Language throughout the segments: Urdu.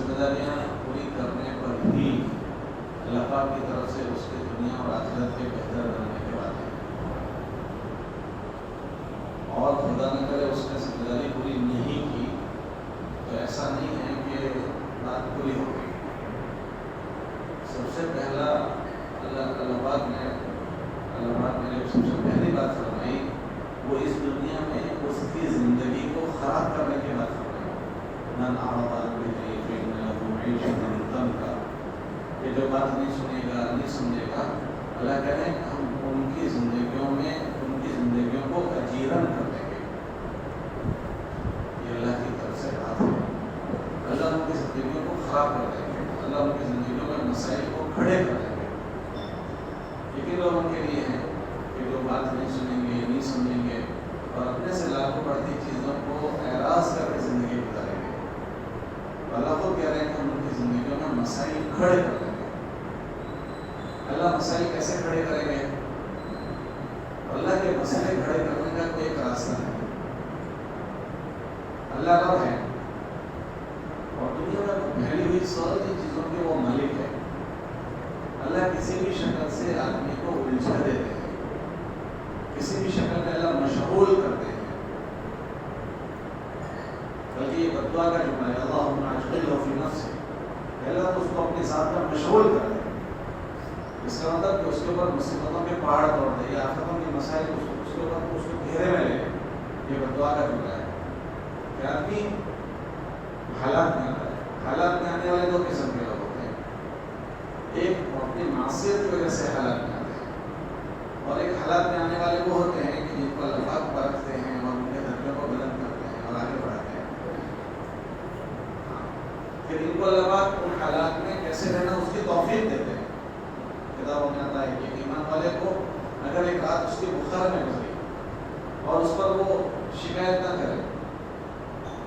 ذمہ داریاں پوری کرنے پر ہی اللہ پاک کی طرف سے اس کے دنیا اور آخرت کے بہتر بنانے کے بعد ہے، اور خدا نہ کرے اس نے ذمہ داری پوری نہیں کی تو ایسا نہیں ہے کہ بات پوری ہو گئی۔ سب سے پہلا اللہ پاک نے سب سے پہلی بات فرمائی وہ اس دنیا میں اس کی زندگی کو خراب کرنے کی بات فرمائی، من اعرض عن ذکری فإن له معیشة ضنکا، کہ جو بات نہیں سنے گا نہیں سمجھے گا، اللہ کہتے ہیں ہم ان کی زندگیوں کو اجیرن کر دیں گے۔ یہ اللہ کی طرف سے بات ہے، اللہ ان کی زندگیوں کو خراب کر دیں گے، اللہ ان کی زندگیوں میں مسائل کو کھڑے کر دیں گے۔ لیکن لوگ ان کے لیے ہیں کہ جو بات نہیں سنیں گے نہیں سمجھیں گے اور اپنے سے لاگو پڑتی چیزوں کو اعراض کر کے زندگی گزاریں گے، اللہ کو کہہ رہے ہیں کہ ہم ان کی زندگیوں میں مسائل کھڑے کر دیں گے۔ اللہ مسائل کیسے کھڑے کریں گے؟ اللہ کے مسئلے کھڑے کرنے کا کوئی ایک راستہ ہے۔ اللہ رب ہے اور دنیا میں پھیلی ہوئی ساری چیزوں کے وہ مالک ہے۔ اللہ کسی بھی شکل سے آدمی کو الجھا دیتے ہیں، کسی بھی شکل میں اللہ مشغول کرتے ہیں، بلکہ یہ بدعا کا جملہ ہے، اللہم اجعلہ فی نفسہ، اللہ تو اس کو اپنی ذات میں مشغول کر دے۔ اس کا مطلب کہ اس کے اوپر مصیبتوں کے پہاڑ توڑ دے یا آفتوں کے مسائل اس کے اوپر اس کو گھیرے میں لے، یہ بدعا کا جملہ ہے کہ آدمی حالات میں آتا ہے۔ حالات میں آنے والے دو قسم کے لوگ ہوتے ہیں، ایک اپنی معصیت کی وجہ سے حالات میں آتے ہیں، اور ایک حالات میں آنے والے وہ ہوتے ہیں کہ جن کو اللہ پاک پرکھتے ہیں اور ان کے درجوں کو بلند کرتے ہیں اور آگے بڑھاتے ہیں۔ پھر ان کو اللہ پاک ان حالات میں کیسے رہنا اس کی توفیق دیتے ہیں۔ کتابوں میں آتا ہے کہ ایمان والے کو اگر ایک رات اس کی بخار میں گزری اور اس پر وہ شکایت نہ کرے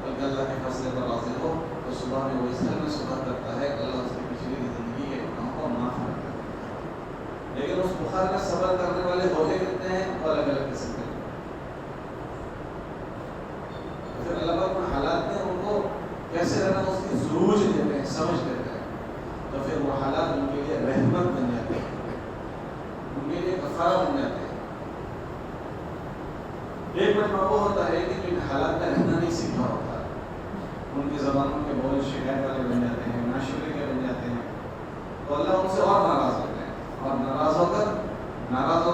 بلکہ اللہ کے فیصلے پر راضی ہو تو صبح میں وہ اس طرح میں صبح کرتا ہے کہ اللہ اس کی پچھلی زندگی کے گناہوں کو معاف کرتا ہے۔ لیکن اس بخار میں صبر کرنے والے ہوتے کتنے ہیں اور الگ الگ قسم کے۔ پھر اللہ پاک اپنے حالات میں ان کو کیسے رہنا اس کی ضرورت دیتے ہیں، سمجھ دیتے ہیں، تو پھر وہ حالات ان کے لیے رحمت بن جاتے ہیں، ان کے لیے کفارہ بن جاتے ہیں۔ ایک مجمع وہ ہوتا ہے کہ جو حالات میں رہنا نہیں سیکھا ہوتا، ان کی زبانوں کے بول شکایت والے بن جاتے ہیں، ناشکری کے بن جاتے ہیں، تو اللہ ان سے اور ناراض ہوتے ہیں اور ناراض ہو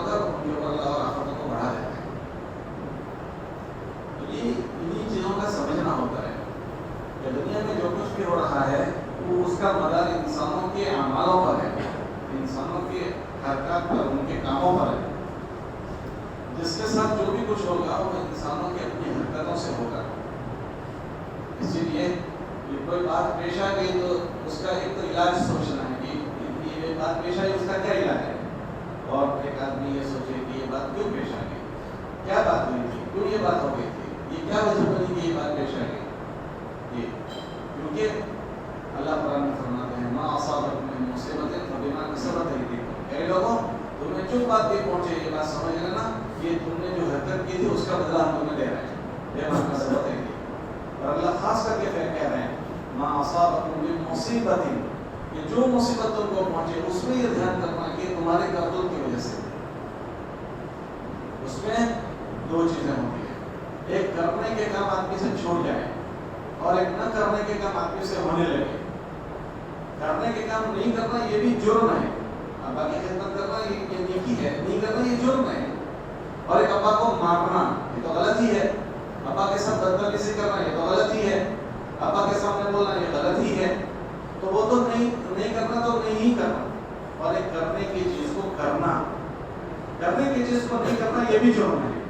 کر ان کے اوپر اللہ اور آفتوں کو بڑھا دیتے ہیں۔ تو یہ انہیں چیزوں کا سمجھنا ہوتا ہے کہ دنیا میں جو کچھ بھی ہو رہا ہے وہ اس کا مدار انسانوں کے اعمالوں پر ہے، انسانوں کے حرکات پر، ان کے کاموں پر ہے۔ جس کے ساتھ جو بھی کچھ ہوگا وہ انسانوں کی اپنی حرکتوں سے ہوگا۔ اسی لیے کوئی بات پیش آ گئی تو اس کا ایک تو علاج سوچنا ہے کہ یہ بات پیش آئی اس کا کیا علاج ہے، اور ایک آدمی یہ سوچے کہ یہ بات کیوں پیش آ گئی، کیا بات ہوئی تھی، کیوں یہ بات ہو گئی تھی، یہ کیا وجہ بنی کہ یہ بات پیش آ گئی۔ یہ کیونکہ اللہ قرآن میں فرماتے ہیں ما اصابکم من مصیبت فبما کسبت ایدیکم، اے لوگوں تمہیں جو بات بھی پہنچے یہ بات سمجھ لینا یہ تم نے جو حرکت کی تھی اس کا بدلہ ہم تمہیں دے رہے ہیں، بما کسبت ایدیکم۔ اور اللہ خاص کر کے کہہ رہے ہیں ما اصابکم من مصیبت، کہ جو مصیبت تم کو پہنچے اس میں یہ دھیان کرنا کہ تمہارے کرتوت کی وجہ سے۔ اس میں دو چیزیں ہوتی ہیں، ایک کرنے کے کام آدمی سے چھوڑ جائے اور ایک نہ کرنے کے کام آدمی سے ہونے لگے۔ کرنے کے کام نہیں کرنا یہ بھی جرم ہے، ابا کی خدمت کرنا یہ نیکی ہے، نہیں کرنا یہ جرم ہے۔ اور ایک ابا کو مارنا یہ تو غلط ہی ہے، ابا کے ساتھ بدتمیزی کرنا یہ تو غلط ہی ہے، ابا کے سامنے بولنا یہ غلط ہی ہے۔ تو وہ تو نہیں کرنا تو نہیں کرنا، اور ایک کرنے کی چیز کو کرنا، کرنے کی چیز کو نہیں کرنا یہ بھی جرم ہے۔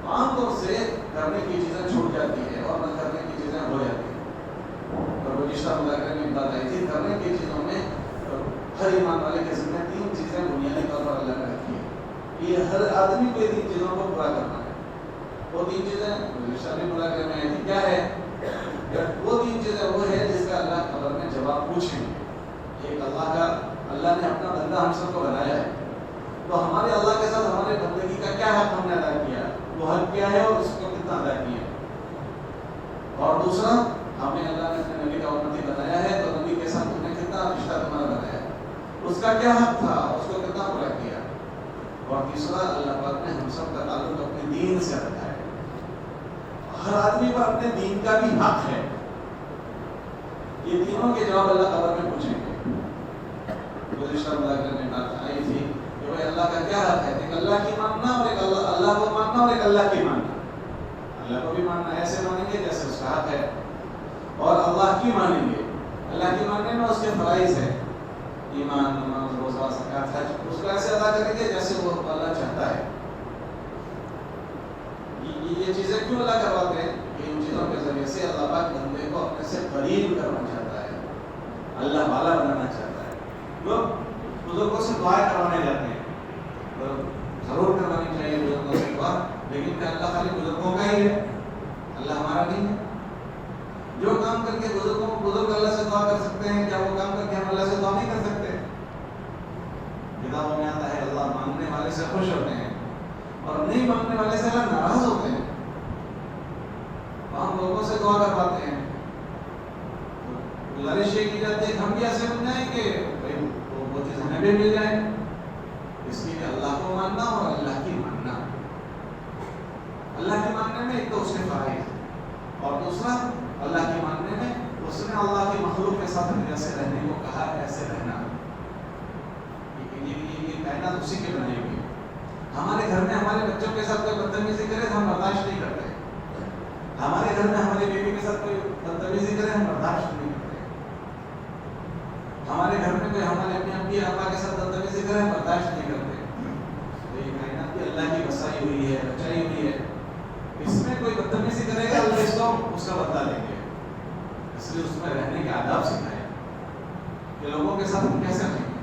عام طور سے کرنے کی چیزیں چھوٹ جاتی ہے اور نہ کرنے کی چیزیں ہو جاتی ہیں۔ اور گزشتہ مذاکرے میں بات آئی تھی کرنے کی چیزوں میں ہر ایمان والے کے ذمہ تین چیزیں بنیادی طور پر اللہ نے رکھی ہے، یہ ہر آدمی کو تین چیزوں کو پورا کرنا ہے۔ وہ تین چیزیں گزشتہ میں مذاکرے میں آئی تھی، کیا ہے وہ تین چیزیں؟ وہ ہے جس کا اللہ قبر میں جواب پوچھیں گے۔ ایک اللہ نے اپنا بندہ ہم سب کو بنایا ہے، تو ہمارے اللہ کے ساتھ ہمارے بندگی کا کیا حق ہم نے ادا کیا، وہ حق کیا ہے اور اس کو کتنا ادا کیا۔ اور دوسرا ہمیں اللہ نے اپنے نبی کا امتی بنایا ہے تو نبی کے ساتھ تم نے کتنا رشتہ تمہارا بنایا، اس کا کیا حق تھا، اس کو کتنا پورا کیا۔ اور تیسرا اللہ پاک نے ہم سب کا تعلق اپنے دین سے رکھا ہے، ہر آدمی پر اپنے دین کا بھی حق ہے۔ یہ تینوں کے جواب اللہ قبر میں پوچھیں گے۔ گزشتہ مذاکرے میں بات آئی تھی کہ بھائی اللہ کا کیا حق ہے، ایک اللہ کی ماننا اور ایک اللہ کو ماننا اور ایک اللہ کی ماننا۔ اللہ کو بھی ماننا ایسے مانیں گے جیسے اس کا حق ہے، اور اللہ کی مانیں گے، اللہ کی ماننے میں اس کے فرائض ہے، ایمان، نماز، روزہ، زکوٰۃ، حج، اس کو ایسے ادا کریں گے جیسے وہ اللہ چاہتا ہے۔ یہ چیزیں کیوں اللہ کرواتے ہیں کہ ان چیزوں کے ذریعے سے اللہ پاک بندے کو اپنے سے قریب کرنا چاہتا ہے، اللہ والا بنانا چاہتا ہے۔ لوگ بزرگوں سے دعائیں کروانے جاتے ہیں، ضرور کروانی چاہیے بزرگوں سے دعا، لیکن کیا اللہ خالی بزرگوں کا ہی ہے؟ اللہ ہمارا نہیں ہے؟ جو کام کر کے بزرگ اللہ سے دعا کر سکتے ہیں، کیا وہ کام کر کے ہم اللہ سے دعا نہیں کر سکتے؟ کتابوں میں آتا ہے اللہ ماننے والے سے خوش ہوتے ہیں اور نہیں ماننے والے سے اللہ ناراض ہوتے ہیں۔ ہم لوگوں سے دعا کرواتے ہیں، گزارش یہ کی جاتی ہے کہ ہم بھی ایسے بن جائیں کہ وہ چیز ہمیں بھی مل جائے۔ اس لیے اللہ کو ماننا اور اللہ کی ماننا، اللہ کی ماننے میں ایک تو اس کے فرائض، اور دوسرا اللہ کی ماننے میں اس نے اللہ کی مخلوق کے ساتھ جیسے رہنے کو کہا ایسے رہنا۔ یہ کائنات اسی کے بنائی ہوئی۔ ہمارے گھر میں ہمارے بچوں کے ساتھ کوئی بدتمیزی کرے تو ہم برداشت نہیں کرتے، ہمارے گھر میں ہماری بیوی کے ساتھ کوئی بدتمیزی کرے ہم برداشت نہیں کرتے، ہمارے گھر میں کوئی ہمارے اپنے ابی ابا کے ساتھ بدتمیزی کرے ہم برداشت نہیں کرتے۔ تو یہ کائنات بھی اللہ کی بسائی ہوئی ہے، بچائی ہوئی ہے، اس میں کوئی بدتمیزی کرے گا اللہ اس کا بدلہ لیں گے۔ اس لیے اس میں رہنے کے آداب سکھائے کہ لوگوں کے ساتھ ہم کیسے رہیں گے۔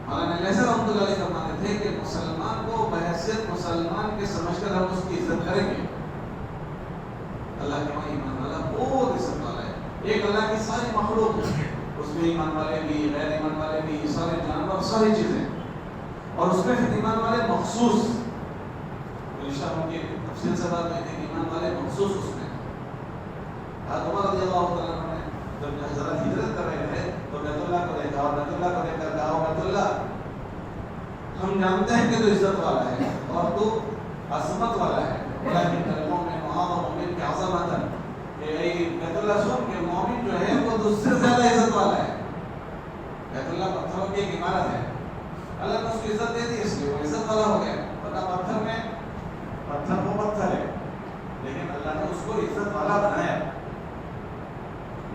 مولانا لیثر رحمۃ اللہ علیہ فرماتے تھے کہ مسلمان کو بحیثیت مسلمان کے سمجھ کر ہم اس کی عزت کریں گے۔ اللہ کے وہاں ایمان والا بہت عزت والا ہے، ایک اللہ کی ساری مخلوق ہے، اس میں ایمان والے بھی، غیر ایمان والے بھی، سارے جانور، ساری چیزیں، اور اس میں پھر ایمان والے مخصوص، ان کی تفصیل سے بات ہوئی تھی، ایمان والے مخصوص اس میں۔ حضرت عمر رضی اللہ تعالیٰ عنہ نے جب حضرت ہجرت کر رہے تھے تو بیت اللہ کو دیکھا اور بیت اللہ کو دیکھ کر کہا، بیت اللہ ہم جانتے ہیں کہ تو عزت والا ہے اور تو عظمت والا ہے، لیکن کلموں میں محمد مومن کی عظمت ہے کہ بیت اللہ سن کہ مومن جو ہے وہ تو اس سے زیادہ عزت والا ہے۔ بیت اللہ پتھروں کی ایک عمارت ہے، اللہ نے اس کو عزت دے دی، اس لیے وہ عزت والا ہو گیا۔ ورنہ پتھر میں پتھر وہ پتھر ہے، لیکن اللہ نے اس کو عزت والا بنایا۔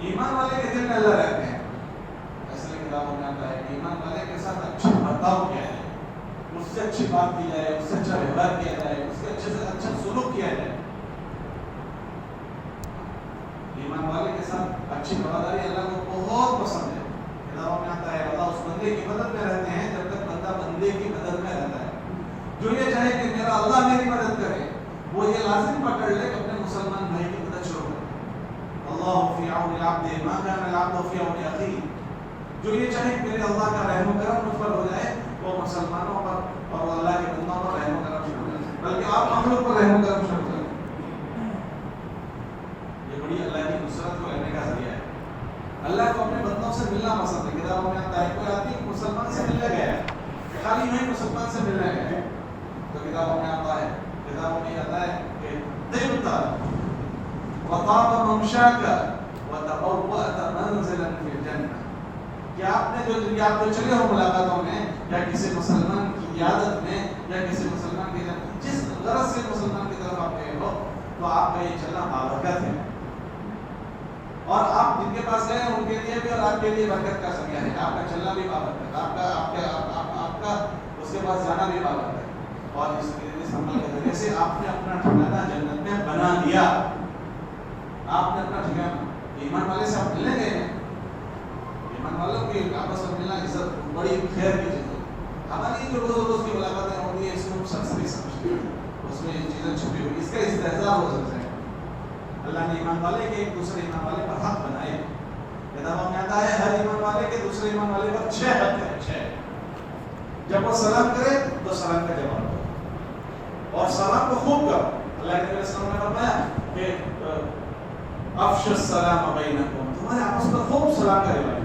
ایمان والے کے دل میں اللہ رہتے ہیں، اس لیے کتابوں میں آتا ہے کہ ایمان والے کے ساتھ اچھا برتاؤ کیا ہے، اس سے اچھی بات کی جائے، اس سے اچھا ویوہار کیا جائے، اس کے اچھے سے اچھا سلوک کیا جائے۔ ایمان والے کے ساتھ اچھی رواداری اللہ کو بہت پسند ہے۔ کتابوں میں آتا ہے اللہ اس بندے کی مدد میں رہتے ہیں جب تک بندہ بندے کی مدد میں رہتا ہے۔ جو یہ چاہے کہ میرا اللہ میری مدد کرے، وہ یہ لازم پکڑ لے کہ اپنے مسلمان بھائی کی مدد شروع کرے۔ اللہ فی عون العبد ما کان العبد فی عون اخیہ۔ جو یہ چاہے کہ میرے اللہ کا رحم و کرم مجھ پر ہو جائے، وہ مسلمانوں پر اور اللہ کے بندوں پر رحم و کرم شروع کرے، بلکہ آپ مخلوق پر رحم و کرم شروع کریں۔ یہ بڑی اللہ کی نصرت کو لینے کا ذریعہ ہے۔ اللہ کو اپنے بندوں سے ملنا پسند ہے۔ کتابوں میں آتا ہے کوئی آدمی مسلمان سے ملنے گیا ہے، خالی نہیں مسلمان سے ملنے گیا ہے، تو کتابوں میں آتا ہے، کتابوں میں آتا ہے کہ طبت وطاب ممشاک وتبوأت منزلا فی الجنہ، کہ آپ نے جو آپ جو چلے ہو ملاقاتوں میں یا کسی مسلمان کی عیادت میں یا کسی مسلمان کی جس غرض سے مسلمان کی طرف آپ گئے ہو، تو آپ کا یہ چلنا بابرکت ہے، اور آپ جن کے پاس گئے ان کے لیے بھی اور آپ کے لیے برکت کا ذریعہ ہے۔ آپ کا چلنا بھی بابرکت، آپ کا اس کے پاس جانا بھی بابرکت ہے، اور اس عمل کے ذریعے سے آپ نے اپنا ٹھکانہ جنت میں بنا لیا۔ آپ نے اپنا ٹھکانہ، ایمان والے سے آپ ملنے گئے ہیں، ایمان والوں کی آپس میں ملنا عزت بڑی خیر کی چیز ہے۔ ہماری جو روز کی ملاقاتیں ہوتی ہیں اس کو شخص بھی سمجھتے ہیں، اس میں یہ چیزیں چھپی ہوئی، اس کا استحضار ہو سکتا ہے۔ اللہ نے ایمان والے کے ایک دوسرے ایمان والے پر حق بنائے۔ کتابوں میں آتا ہے ہر ایمان والے کے دوسرے ایمان والے پر 6 حق ہے، 6۔ جب وہ سلام کرے تو سلام کا جواب دو، اور سلام کو خوب کرو۔ اللہ کے نبی صلی اللہ علیہ وسلم نے فرمایا کہ افشوا السلام بینکم، تمہارے آپس میں خوب سلام کا رواج.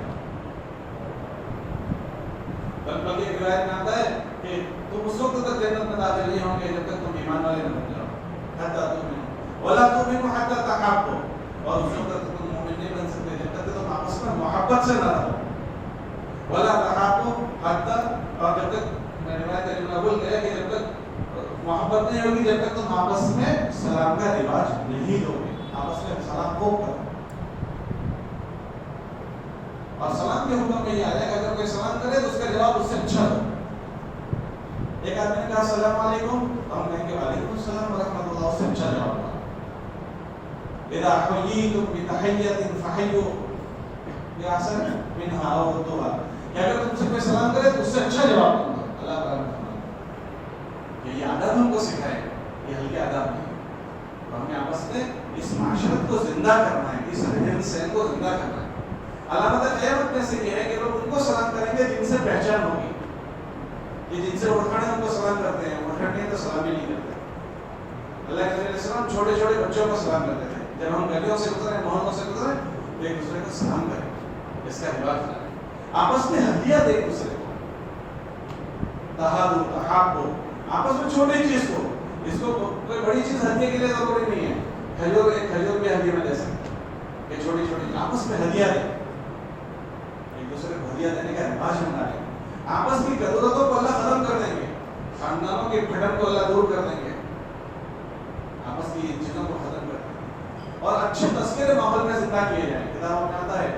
بلکہ ایک روایت میں آتا ہے کہ تم اس وقت تک جنت میں داخل نہیں ہوں گے جب تک تم ایمان والے نہ بن جاؤ. حتی تؤمنوا ولا تؤمنوا حتی تحابوا، اور اس وقت تک تم مومن نہیں بن سکتے جب تک تم آپس میں محبت سے نہ رہو. ولا تحابوا حتی، اور جب تک روایت میں بول گیا کہ جب تک محبت نہیں ہوگی جب تک تم آپس میں سلام کا رواج نہیں دو گے. آپس میں سلام خوب کرو. اور سلام کے حکم میں یہ آیا کہ اگر کوئی سلام کرے تو اس کا جواب اس سے اچھا دو. ایک آدمی نے کہا السلام علیکم، تو ہم کہیں گے وعلیکم السلام ورحمۃ اللہ، اس سے اچھا جواب دو. اذا حییتم بتحیۃ فحیوا بأحسن منها او ردوها، کہ اگر تم سے کوئی سلام کرے تو اس سے اچھا جواب دو. اللہ تعالیٰ کہ یہ آداب ہم کو سکھائے، یہ ہلکے آداب نہیں. اور ہمیں آپس میں اس معاشرت کو زندہ کرنا ہے، اس رہن سہن کو زندہ کرنا ہے. علامت قیامت میں سے یہ ہے کہ لوگ ان کو سلام کریں گے جن سے پہچان ہوگی. یہ جن سے اٹھانے ہم کو سلام کرتے ہیں، اٹھانے تو سلام ہی نہیں کرتے. اللہ کے نبی علیہ السلام چھوٹے چھوٹے بچوں کو سلام کرتے تھے. جب ہم گلیوں سے گزرے، محلوں سے گزرے تو ایک دوسرے کو سلام کریں. اس کا رواج ہے. آپس میں ہدیہ دے ایک دوسرے کو. تہادو تحابو، آپس میں چھوٹی چیز کو، اس کو کوئی بڑی چیز ہدیے کے لیے ضروری نہیں ہے. کھجور، ایک کھجور بھی ہدیے میں دے سکتے ہیں. کہ چھوٹی چھوٹی آپس میں ہدیہ دے، ایک دوسرے کو ہدیہ دینے کا رواج بنا لیں. آپس کی ضرورتوں کو اللہ ختم کر دیں گے، خاندانوں کے پھٹن کو اللہ دور کر دیں گے. آپس کی چیزوں کو ختم کر دیں گے اور اچھے تذکرے ماحول میں زندہ کیے جائیں. کتابوں میں آتا ہے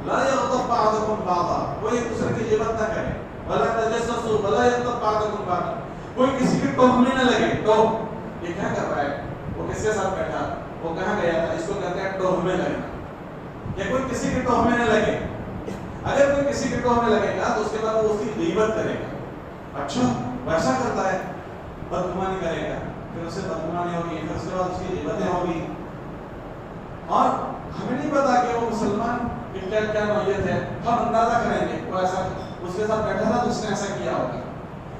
لا یغتب بعضکم بعضا، کوئی ایک دوسرے کی غیبت نہ کرے. ولا تجسسوا ولا یغتب بعضکم بعضا، کوئی کسی کی ٹوہنے نہ لگے. تو یہ کیا کر رہا ہے، وہ کس کے ساتھ بیٹھا، وہ کہاں گیا تھا، اس کو کہتے ہیں ٹوہنے لگنا. کہ کوئی کسی کی ٹوہنے نہ لگے. اگر کوئی کسی کی ٹوہنے لگے گا تو اس کے بعد وہ اس کی غیبت کرے گا. اچھا ویسا کرتا ہے، بدگمانی کرے گا، پھر اسے بدگمانی ہوگی، پھر اس کے بعد اس کی غیبتیں ہوگی. اور ہمیں نہیں پتا کہ وہ مسلمان کی کیا نوعیت ہے. ہم اندازہ کریں گے وہ ایسا اس کے ساتھ بیٹھا تھا تو اس نے ایسا کیا ہوگا،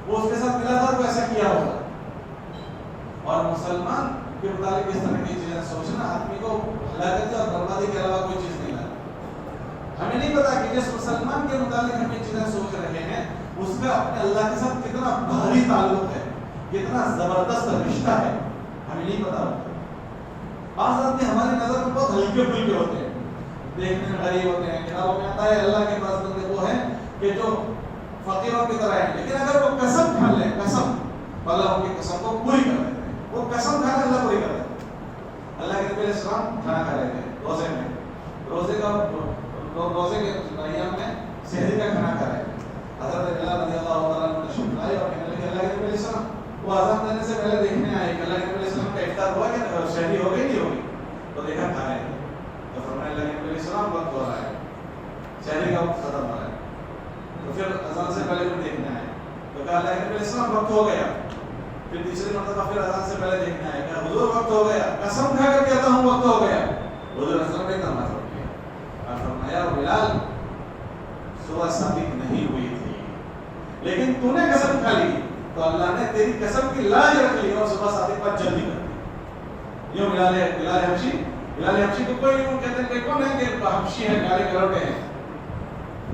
وہ اس کے ساتھ ملا تھا تو ایسا کیا ہوگا. اور مسلمان کے متعلق اس طرح کی چیزیں سوچنا آدمی کو ہلاکت اور بربادی کے علاوہ کوئی چیز نہیں لاتا. ہمیں نہیں پتا کہ جس مسلمان کے متعلق ہم یہ چیزیں سوچ رہے ہیں اس کا اپنے اللہ کے ساتھ کتنا بھاری تعلق ہے، کتنا زبردست رشتہ ہے، ہمیں نہیں پتا ہوتا. بعض آدمی ہماری نظر میں بہت ہلکے پھلکے ہوتے ہیں، دیکھنے میں غریب ہوتے ہیں. کتابوں میں آتا ہے اللہ کے پاس بندے وہ ہیں کہ جو فقیروں کی طرح ہیں، لیکن اگر وہ قسم کھا لیں، قسم، اللہ ان کی قسم کو پوری کر دیتے ہیں. وہ قسم کھانا اللہ پوری کر دیتے ہیں. اللہ کے نبی علیہ السلام کھانا کھا رہے تھے روزے میں، روزے کے ایام میں سحری کا کھانا کھا رہے تھے. حضرت بلال رضی اللہ تعالیٰ عنہ تشریف لائے اور کہنے لگے اللہ کے نبی علیہ السلام، وہ اذان دینے سے پہلے دیکھنے آئے کہ اللہ کے نبی علیہ السلام کا افطار ہوا کہ سحری ہو گئی نہیں ہوگی. تو دیکھا کھا رہے تھے. تو فرمایا اللہ کے نبی علیہ السلام وقت ہو رہا ہے، سحری کا وقت ختم ہو رہا ہے. تو پھر اذان سے پہلے بھی دیکھنے آئے تو کہا اللہ کے نبی علیہ السلام وقت ہو گیا. پھر تیسری مرتبہ پھر اذان سے پہلے دیکھنے آئے کہ حضور وقت ہو گیا. قسم کھا کر کہتا ہوں وقت ہو گیا. حضور اصل میں نماز پڑھ لیا اور فرمایا بلال صبح صادق نہیں ہوئی تھی لیکن تو نے قسم کھا لی تو اللہ نے تیری قسم کی لاج رکھ لی اور صبح صادق پر جلدی کر دی. یوں بلال حبشی کو کوئی یوں کہتے ہیں کہ کون ہے کہ حبشی ہے، کالے کلوٹے ہیں،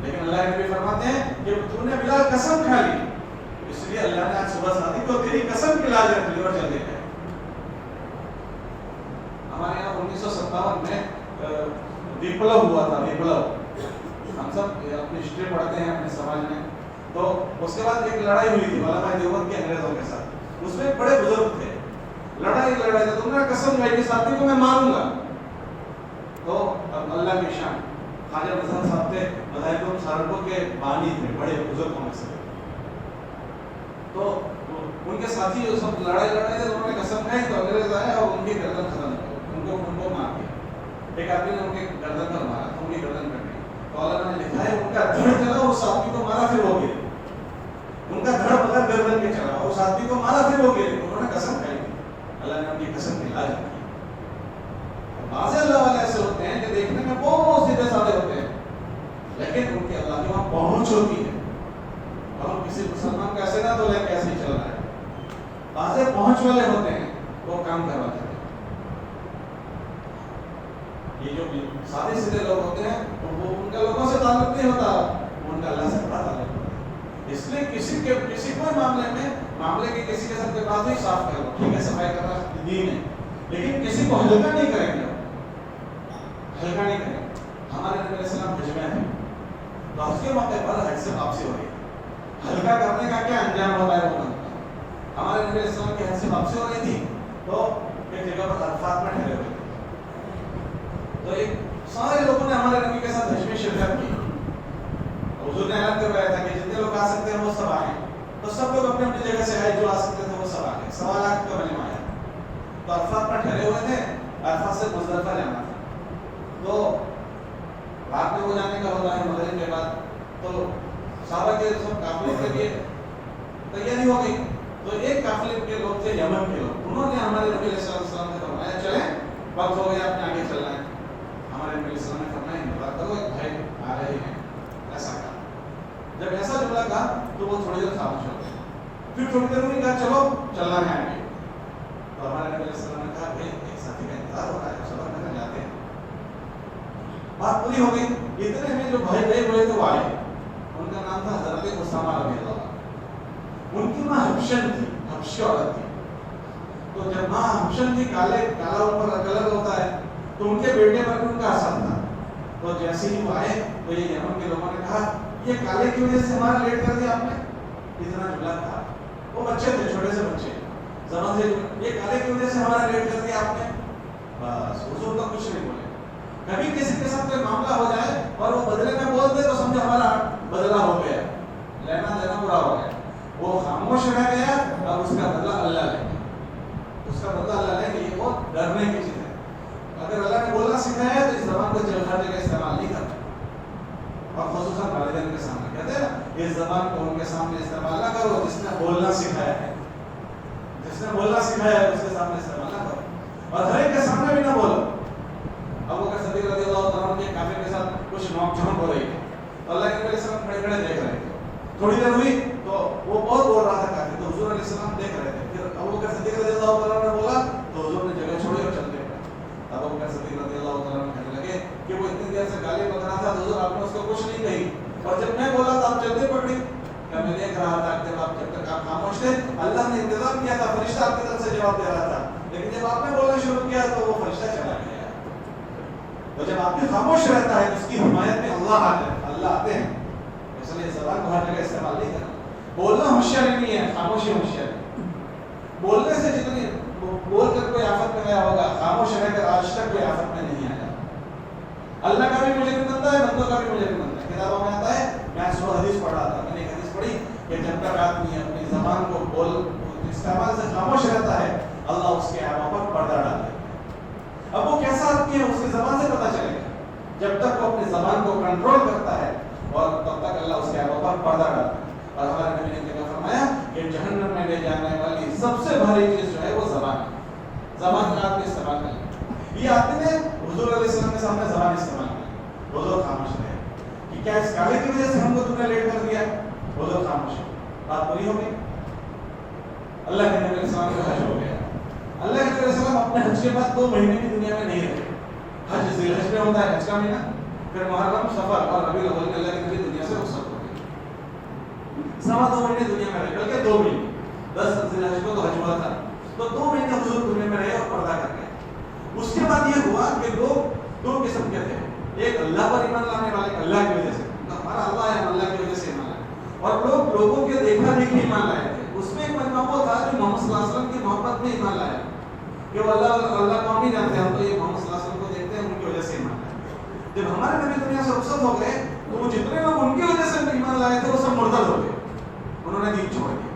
لیکن اللہ کے نبی فرماتے ہیں کہ تو نے بلال قسم کھا لی اس لیے اللہ نے آج صبح صادق کو تیری قسم کی لاج رکھ لی اور جلدی کر. ہمارے یہاں 1957 میں وپلو ہوا تھا. وپلو ہم سب اپنی ہسٹری پڑھتے ہیں اپنے سماج میں. تو اس کے بعد ایک لڑائی ہوئی تھی علماء دیوبند کے انگریزوں کے ساتھ. اس میں بڑے بزرگ تھے، لڑائی تو تم نے قسم کھائی کہ ساتھی کو میں ماروں گا. تو اب اللہ کی شان، خواجہ مظہر صاحب تھے، مذاہب سہارنپور کے بانی تھے، بڑے بزرگوں میں سے. تو ان کے ساتھی جو سب لڑائی لڑ رہے تھے انہوں نے قسم کھائی تو انگریز آئے اور ان کی گردن ختم ان کو مار دیا. ایک آدمی نے ان کی گردن پر مارا تو ان کی گردن کٹ گئی. تو علماء نے لکھا ہے ان کا دھڑ چلا اس آدمی کو مارا پھر ہو گیا. ان کا دھڑ بغیر گردن کے چلا اس آدمی کو مارا پھر ہو گیا. انہوں نے قسم کھائی تھی، اللہ نے ان کی قسم کی لاج رکھی. بعض اللہ والے ایسے ہوتے ہیں کہ دیکھنے میں بہت سیدھے سادے ہوتے ہیں لیکن ان کے اللہ کی وہاں پہنچ ہوتی ہے. اور ہم کسی مسلمان کو ایسے نہ تو لے کیسے چل رہا ہے. بعض پہنچ والے ہوتے ہیں وہ کام کرواتے ہیں. یہ جو سادے سیدھے لوگ ہوتے ہیں وہ ان کا لوگوں سے تعلق نہیں ہوتا، ان کا اللہ سے بڑا تعلق ہوتا ہے. اس لیے کسی کوئی معاملے کی کسی قسم کے بات نہیں صاف کرو، ٹھیک ہے صفائی کرنا دین ہے، لیکن کسی کو ہلکا نہیں کریں گے، ہلکا نہیں کریں گے. ہمارے نبی علیہ السلام حج میں ہیں تو اس کے موقع پر حج سے واپسی ہو رہی ہے. ہلکا کرنے کا کیا انجام ہوتا ہے وہ بنتا. ہمارے نبی علیہ السلام کی حج سے واپسی ہو رہی تھی تو ایک جگہ پر عرفات میں ٹھہرے ہوئے تھے. تو ایک سارے لوگوں نے ہمارے نبی کے ساتھ حج میں شرکت کی. حضور نے اعلان کروایا تھا کہ جتنے لوگ آ سکتے ہیں وہ سب آئیں. تو سب لوگ اپنی اپنی جگہ سے آئے، جو آ سکتے تھے وہ سب آ گئے. 1.25 لاکھ کا مجمع آیا. تو عرفات میں ٹھہرے ہوئے تھے، عرفات سے مزدلفہ جانا تھا. تو رات میں وہ جانے کا ہوتا ہے مغرب کے بعد. تو صحابہ کے سب قافلے کے لیے تیاری ہو گئی. تو ایک قافلے کے لوگ تھے یمن کے لوگ، انہوں نے ہمارے نبی علیہ السلام سے فرمایا چلیں وقت ہو گیا اپنے آگے چلنا ہے. ہمارے نبی علیہ السلام نے فرمایا انتظار کرو، ایک بھائی آ رہے ہیں. ایسا کہا. جب ایسا جملہ کہا تو وہ تھوڑی دیر خاموش ہو گئے. پھر تھوڑی دیر انہوں نے کہا چلو چلنا ہے آگے. تو ہمارے نبی علیہ السلام نے کہا بھائی ایک ساتھی کا انتظار ہو رہا ہے، صبر کرنے جاتے ہیں. بات پوری ہو گئی. اتنے میں جو بھائی گئے ہوئے تھے وہ آئے. ان کا نام تھا حضرت اسامہ رضی اللہ عنہ. ان کی ماں حبشن تھی، حبشی عورت تھی. تو جب ماں حبشن تھی، کالا اوپر کلر ہوتا ہے، تو ان کے بیٹے پر بھی ان کا اثر تھا. تو جیسے ہی وہ آئے تو یہ یمن کے لوگوں نے کہا یہ کالے کی وجہ سے ہمارا لیٹ کر دیا آپ نے. اتنا جملہ تھا. وہ بچے تھے، چھوٹے سے بچے، زبان سے یہ کالے کی وجہ سے ہمارا لیٹ کر دیا آپ نے. بس حضور تو کچھ نہیں بولے. کبھی کسی قسم کا معاملہ ہو جائے اور وہ بدلے میں بول دے تو سمجھو ہمارا بدلہ ہو گیا، لینا دینا پورا ہو گیا. وہ خاموش رہ گیا اور اس کا بدلہ اللہ لے گیا. اس کا بدلہ اللہ لے گیا. یہ بہت ڈرنے کی چیز ہے. اگر اللہ نے بولنا سکھایا ہے تو اس زبان کو ہر جگہ استعمال نہیں کرنا. اور خصوصاً والدین کے سامنے کہتے ہیں نا اس زبان کو ان کے سامنے استعمال نہ کرو. جس نے بولنا سکھایا ہے، جس نے بولنا سکھایا ہے اس کے سامنے استعمال نہ کرو. اور ہر ایک کے سامنے بھی نہ بولو. ابو بکر صدیق رضی اللہ تعالیٰ عنہ کے کافر کے ساتھ کچھ نوک جھونک ہو رہی ہے. اللہ کے نبی علیہ السلام کھڑے کھڑے دیکھ رہے تھے. تھوڑی دیر ہوئی تو وہ بہت بول رہا تھا کافر. تو حضور علیہ السلام دیکھ رہے تھے. پھر ابو بکر صدیق رضی اللہ تعالیٰ عنہ نے بولا تو حضور نے جگہ چھوڑی اور چل دے. ابو بکر صدیق رضی اللہ تعالیٰ عنہ کہنے لگے کہ وہ اتنی دیر سے گالی بک رہا تھا تو حضور آپ نے اس کو کچھ نہیں کہی، اور جب میں بولا تو آپ جلدی پکڑی. کہ میں دیکھ رہا تھا جب تک آپ خاموش تھے اللہ نے انتظام کیا تھا، فرشتہ آپ کی طرف سے جواب دے رہا تھا. لیکن جب آپ نے بولنا شروع کیا تو وہ فرشتہ چلا گیا. تو جب آپ بھی خاموش رہتا ہے اس کی حمایت میں اللہ آتے ہیں. اس لیے زبان کو ہر جگہ استعمال نہیں کرنا. بولنا ہوشیاری نہیں ہے، خاموشی ہوشیاری. بولنے سے جتنی بول کر کوئی آفت میں گیا ہوگا، خاموش رہ کر آج تک کوئی آفت میں نہیں آیا. اللہ کا بھی مجرم بنتا ہے، بندوں کا بھی مجرم بنتا ہے. کتابوں میں آتا ہے، میں سو حدیث پڑھا تھا، میں نے ایک حدیث پڑھی کہ جب تک آدمی اپنی زبان کو بول استعمال سے خاموش رہتا ہے اللہ اس کے آبا پر پردہ ڈال دیتا ہے. اب وہ کیسا آدمی ہے اس کی زبان سے پتہ چلے گا. جب تک وہ اپنی زبان کو کنٹرول کرتا ہے اور تب تک اللہ اس کے آبا پر پردہ ڈالتا ہے. اور ہمارے نبی نے کیا فرمایا کہ جہنم میں لے جانے والی سب سے بھاری چیز جو ہے وہ زبان ہے. زبان کا آدمی استعمال کرے. یہ آدمی نے حضور علیہ السلام کے سامنے زبان استعمال کی. حضور خاموش رہے کہ کیا اس کالے کی وجہ سے ہم کو تم نے لیٹ کر دیا. حضور خاموش. بات پوری ہو گئی. اللہ کے نبی علیہ السلام کا حج ہو گیا. اللہ کے نبی علیہ السلام اپنے حج کے بعد 2 مہینے بھی دنیا میں نہیں رہے. حج ذی الحج میں ہوتا ہے، حج کا مہینہ. پھر محرم، صفر اور ربیع الاول میں اللہ کے نبی دنیا سے رخصت ہو گئے. 2.25 مہینے دنیا میں رہے، بلکہ 2 مہینے. 10 ذی الحج کو تو حج ہوا تھا، تو 2 مہینے حضور دنیا میں رہے اور پردہ کر گئے. اس کے بعد یہ ہوا کہ لوگ 2 قسم کے تھے. ایک اللہ پر ایمان لانے والے، اللہ کی وجہ سے، ہمارا اللہ ہے، اللہ کی وجہ سے ایمان لائے. اور لوگ لوگوں کے دیکھا دیکھی ایمان لائے تھے. اس میں ایک مجمع وہ تھا جو محمد صلی اللہ علیہ وسلم کی محبت میں ایمان لایا کہ وہ اللہ کو ہم نہیں جانتے، ہم تو یہ محمد صلی اللہ علیہ وسلم کو دیکھتے ہیں، ان کی وجہ سے ایمان لائے. جب ہمارے نبی دنیا سے رخصت ہو گئے تو وہ جتنے لوگ ان کی وجہ سے ایمان لائے تھے وہ سب مرتد ہو گئے. انہوں نے دین چھوڑ دیا.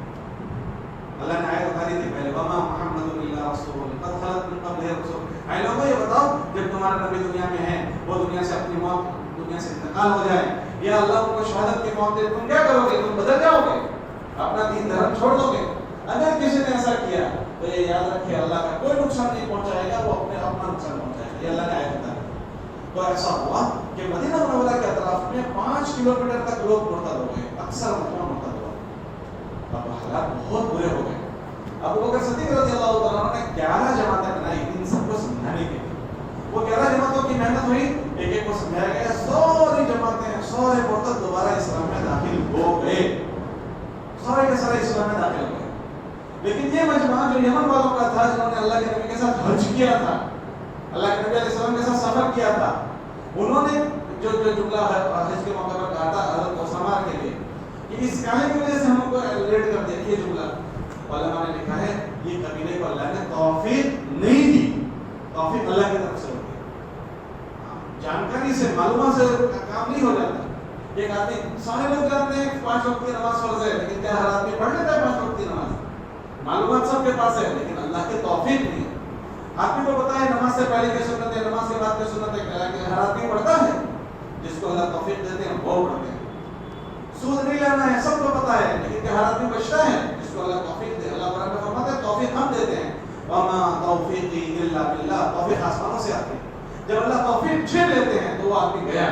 اللہ نے آیت اتاری تھی پہلے، وما محمد الا رسول قد خلت من قبلہ الرسل. اے لوگوں یہ بتاؤ جب تمہارا نبی دنیا میں ہے، وہ دنیا سے اپنی موت، دنیا سے انتقال ہو جائے یا اللہ ان کو شہادت کی موت دے، تم کیا کرو گے؟ تم بدل جاؤ گے، اپنا دین دھرم چھوڑ دو گے. اگر کسی نے ایسا کیا تو یہ یاد رکھے اللہ کا کوئی نقصان نہیں پہنچائے گا، وہ اپنا نقصان پہنچائے گا. یہ اللہ نے آیت اتاری. تو ایسا ہوا کہ مدینہ منورہ کے اطراف میں 5 کلومیٹر تک لوگ مرتد ہو گئے، اکثر مرتد ہوا. اب حالات بہت برے ہو گئے. ابو بکر صدیق رضی اللہ تعالیٰ عنہ نے 11 جماعتیں بنائی ان سب کو سمجھانے کے لیے. وہ 11 جماعتوں کی محنت ہوئی, ایک ایک کو سمجھایا گیا, ساری جماعتیں سارے مرتد دوبارہ اسلام میں داخل ہو گئے, سارے کے سارے اسلام میں داخل ہو گئے. لیکن یہ مجمع جو یمن والوں کا تھا, جنہوں نے اللہ کے نبی کے ساتھ حج کیا تھا, اللہ کے نبی علیہ السلام کے ساتھ سفر کیا تھا, انہوں نے جو جملہ حج کے موقع پر کہا تھا حضرت اسامہ کے لیے کہ اس کہنے کی وجہ سے ہم کو لیٹ کر دیا, یہ جملہ علماء نے لکھا ہے یہ قبیلے کو اللہ نے توفیق نہیں دی, توفیق اللہ کی طرف سے ہوتی ہے. جانکاری سے معلومات سے کام نہیں ہو جاتا. ایک آدمی, سارے لوگ جانتے ہیں 5 وقت کی نماز فرض ہے, لیکن کیا ہر آدمی پڑھ لیتا ہے 5 وقت کی نماز؟ معلومات سب کے پاس ہے, لیکن اللہ کی توفیق نہیں ہے. آدمی کو پتا ہے نماز سے پہلے کی سنت ہے, نماز کے بعد کی سنت ہے, ہر آدمی پڑھتا ہے, جس کو اللہ توفیق دیتے ہیں وہ پڑھتے ہیں. سود نہیں لینا ہے سب کو پتا ہے, لیکن ہر آدمی بچتا ہے جس کو اللہ توفیق دے. اللہ تعالیٰ نے فرماتا ہے توفیق ہم دیتے ہیں, وما توفیقی الا باللہ, توفیق آسمانوں سے آتی ہے. جب اللہ توفیق چھین لیتے ہیں تو وہ آدمی گیا,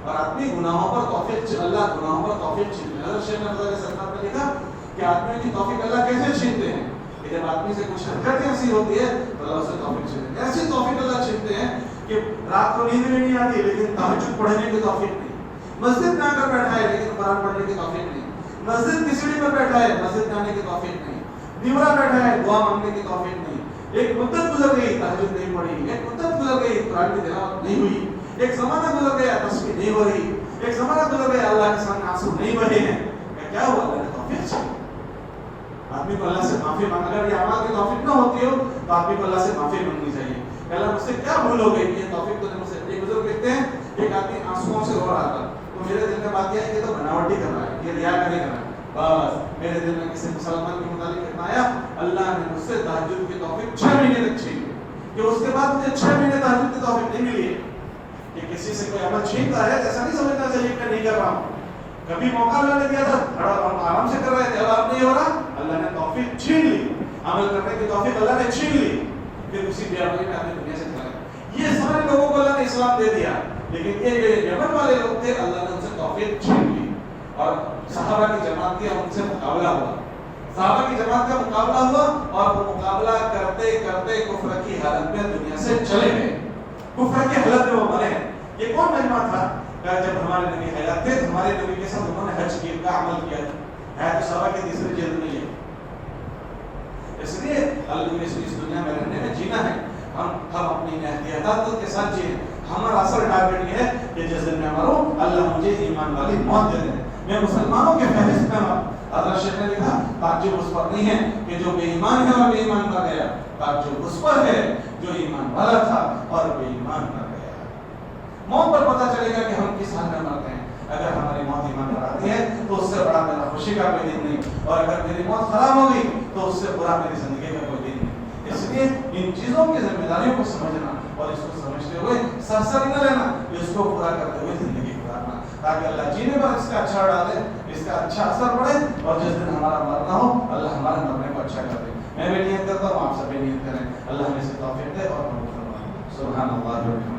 اور آدمی گناہوں پر توفیق, اللہ گناہوں پر توفیق چھینتے ہیں. حضرت شیخ نبوی سرکار نے لکھا کہ آدمی کی توفیق اللہ کیسے چھینتے ہیں, کہ جب آدمی سے کچھ حرکت ایسی ہوتی ہے تو اللہ اسے توفیق چھینتے ہیں. ایسی توفیق اللہ چھینتے ہیں کہ رات کو نیند بھی نہیں آتی لیکن تہجد پڑھنے کی توفیق نہیں, مسجد میں آ کر بیٹھا ہے لیکن قرآن پڑھنے کی توفیق نہیں, مسجد کی سیڑھی پر بیٹھا ہے مسجد میں آنے کی توفیق نہیں, دیورا بیٹھا ہے دعا مانگنے کی توفیق نہیں. ایک مدت گزر گئی تہجد نہیں پڑھی, ایک مدت گزر گئی قرآن کی تلاوت نہیں ہوئی, ایک زمانہ گزر گیا تسبیح نہیں ہو رہی, ایک زمانہ گزر گیا اللہ کے سامنے آنسو نہیں بہے ہیں. کیا ہوا؟ اللہ نے توفیق چھینی. آدمی کو اللہ سے معافی مانگ, اگر یہ اعمال کی توفیق نہ ہوتی ہو تو آدمی کو اللہ سے معافی مانگنی چاہیے. اللہ مجھ سے کیا بھول ہو گئی کہ یہ توفیق تو نے مجھ سے. ایک بزرگ کہتے ہیں ایک آدمی آنسوؤں سے رو رہا تھا, تو میرے دل میں بات یہ ہے کہ تو بناوٹی کر رہا ہے, یہ ریا کاری کر رہا ہے. بس میرے دل میں کسی مسلمان کے متعلق اتنا آیا, اللہ نے مجھ سے تہجد کی توفیق 6 مہینے تک چھین لی, کہ اس کے بعد مجھے 6 مہینے تہجد کی توفیق نہیں ملی ہے. کہ کسی سے کوئی عمل چھینتا ہے ایسا نہیں سمجھنا چاہیے کہ نہیں کر رہا ہوں. کبھی موقع اللہ نے دیا تھا, آرام سے کر رہے تھے, اب آپ نہیں ہو رہا, اللہ نے توفیق چھین لی, عمل کرنے کی توفیق اللہ نے چھین لی. پھر اسی بیابانی میں آدمی دنیا سے چلا گیا. یہ سارے لوگوں کو اللہ نے اسلام دے دیا, لیکن یہ جو یمن والے لوگ تھے اللہ نے ان سے توفیق چھین لی, اور صحابہ کی جماعت کی ان سے مقابلہ ہوا. صحابہ کی جماعت کا مقابلہ ہوا, اور وہ مقابلہ کرتے کرتے کفر کی حالت میں دنیا سے چلے گئے. کفر کی حالت میں وہ مرے. یہ کون مجمع تھا؟ جب ہمارے نبی حیات تھے, ہمارے نبی کے ساتھ انہوں نے حج کیا کا عمل کیا ہے, تو صحابہ کی تیسری جلد میں ہے. اس لیے اللہ اس دنیا میں رہنے میں جینا ہے, ہم اپنی احتیاطات کے ساتھ جیئیں. ہمارا اصل ٹارگیٹ یہ ہے کہ جس دن میں مروں اللہ مجھے ایمان والی موت دے دے. میں مسلمانوں کے فہرست میں ہوں. حضرت شیخ نے لکھا تعجب اس پر نہیں ہے کہ جو بے ایمان ہے اور بے ایمان مر گیا, تعجب اس پر ہے جو ایمان والا تھا اور بے ایمان مر گیا. موت پر پتہ چلے گا کہ ہم کس حال میں مرتے ہیں. اگر ہماری موت ایمان پر آتی ہے تو اس سے بڑا میرا خوشی کا کوئی دن نہیں, اور اگر میری موت خراب ہو گئی تو اس سے برا میری زندگی کا کوئی دن نہیں. اس لیے ان چیزوں کی ذمہ داریوں کو سمجھنا اور اس کو سمجھتے ہوئے سرسر نہ لینا, اس کو پورا کرتے ہوئے زندگی گزارنا, تاکہ اللہ جینے پر اس کا اچھا ڈالے, اس کا اچھا اثر پڑے, اور جس دن ہمارا مرنا ہو اللہ ہمارے مرنے کو اچھا کر دے. میں بھی نیت کرتا ہوں, آپ سب بھی نیت کریں, اللہ ہمیں سے توفیق دے اور قبول فرمائے. سبحان اللہ.